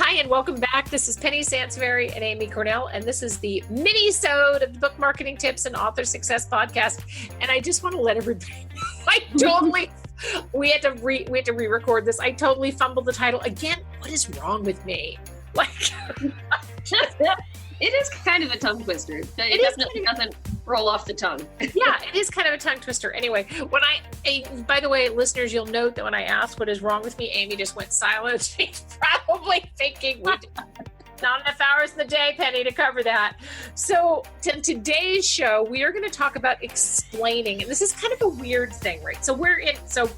Hi, and welcome back. This is Penny Sansbury and Amy Cornell, and this is the Minisode of the Book Marketing Tips and Author Success Podcast. And I just want to let everybody know, we had to re-record this. I totally fumbled the title again. What is wrong with me? It is kind of a tongue twister. It definitely doesn't roll off the tongue. Yeah, it is kind of a tongue twister. Anyway, by the way, listeners, you'll note that when I asked what is wrong with me, Amy just went silent. She's probably thinking not enough hours in the day, Penny, to cover that. So today's show, we are going to talk about explaining, and this is kind of a weird thing, right? So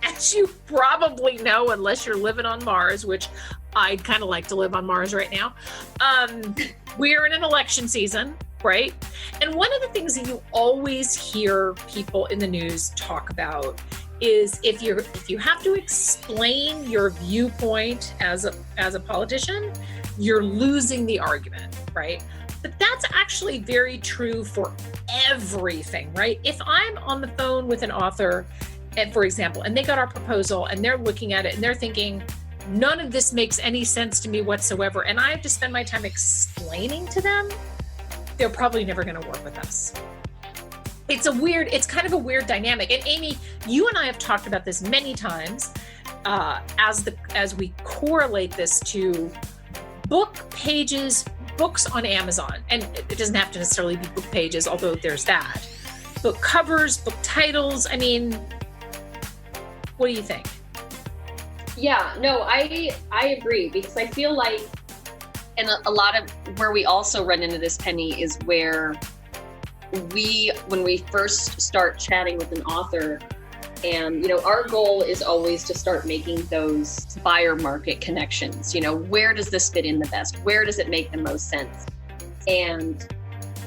as you probably know, unless you're living on Mars, which I'd kind of like to live on Mars right now, we're in an election season, right? And one of the things that you always hear people in the news talk about is if you have to explain your viewpoint as a politician, you're losing the argument, right? But that's actually very true for everything, right? If I'm on the phone with an author, and for example, and they got our proposal and they're looking at it and they're thinking, none of this makes any sense to me whatsoever, and I have to spend my time explaining to them, they're probably never going to work with us. It's kind of a weird dynamic. And Amy, you and I have talked about this many times as we correlate this to book pages, books on Amazon. And it doesn't have to necessarily be book pages, although there's that. Book covers, book titles. I mean, what do you think? Yeah, no, I agree, because I feel like, and a lot of where we also run into this, Penny, is where when we first start chatting with an author, and, our goal is always to start making those buyer market connections. Where does this fit in the best? Where does it make the most sense? And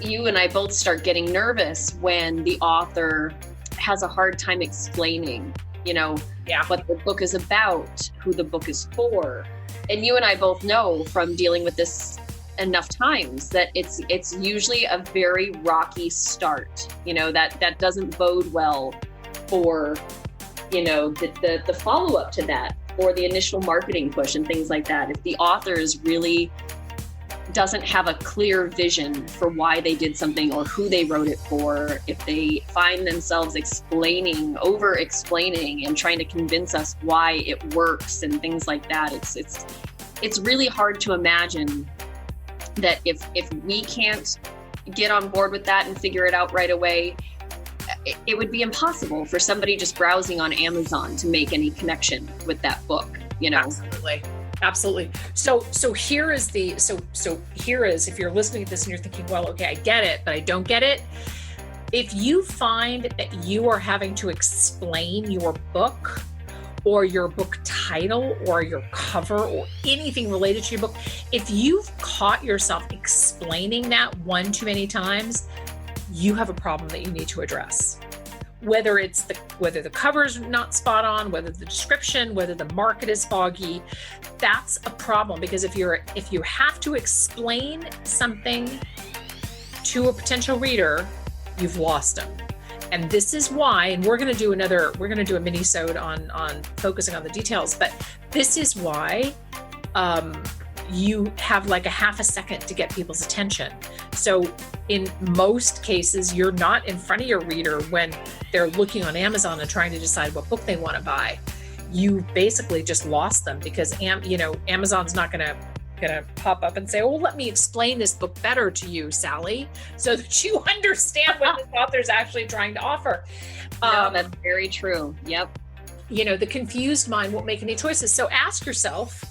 you and I both start getting nervous when the author has a hard time explaining what the book is about, who the book is for. And you and I both know from dealing with this enough times that it's usually a very rocky start, that doesn't bode well for, the follow-up to that, or the initial marketing push and things like that. If the author is really doesn't have a clear vision for why they did something or who they wrote it for, if they find themselves over explaining and trying to convince us why it works and things like that, it's really hard to imagine that if we can't get on board with that and figure it out right away, it would be impossible for somebody just browsing on Amazon to make any connection with that book, Absolutely. So here is if you're listening to this and you're thinking, well, okay, I get it, but I don't get it. If you find that you are having to explain your book or your book title or your cover or anything related to your book, if you've caught yourself explaining that one too many times, you have a problem that you need to address. Whether the cover's not spot on, whether the description, whether the market is foggy, that's a problem. Because if you have to explain something to a potential reader, you've lost them. And this is why, and we're going to do a minisode on focusing on the details, but this is why you have like a half a second to get people's attention. So in most cases, you're not in front of your reader when they're looking on Amazon and trying to decide what book they want to buy. You basically just lost them because Amazon's not going to pop up and say, "Oh, let me explain this book better to you, Sally, so that you understand what this author's actually trying to offer." No, that's very true. Yep. The confused mind won't make any choices. So ask yourself,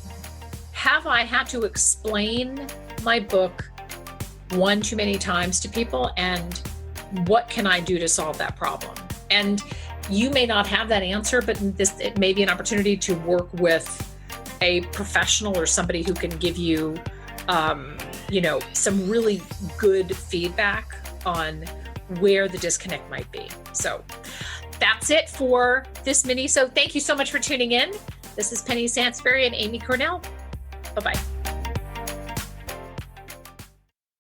have I had to explain my book one too many times to people, and what can I do to solve that problem? And you may not have that answer, but it may be an opportunity to work with a professional or somebody who can give you, some really good feedback on where the disconnect might be. So that's it for this mini. So thank you so much for tuning in. This is Penny Sansbury and Amy Cornell. Bye-bye.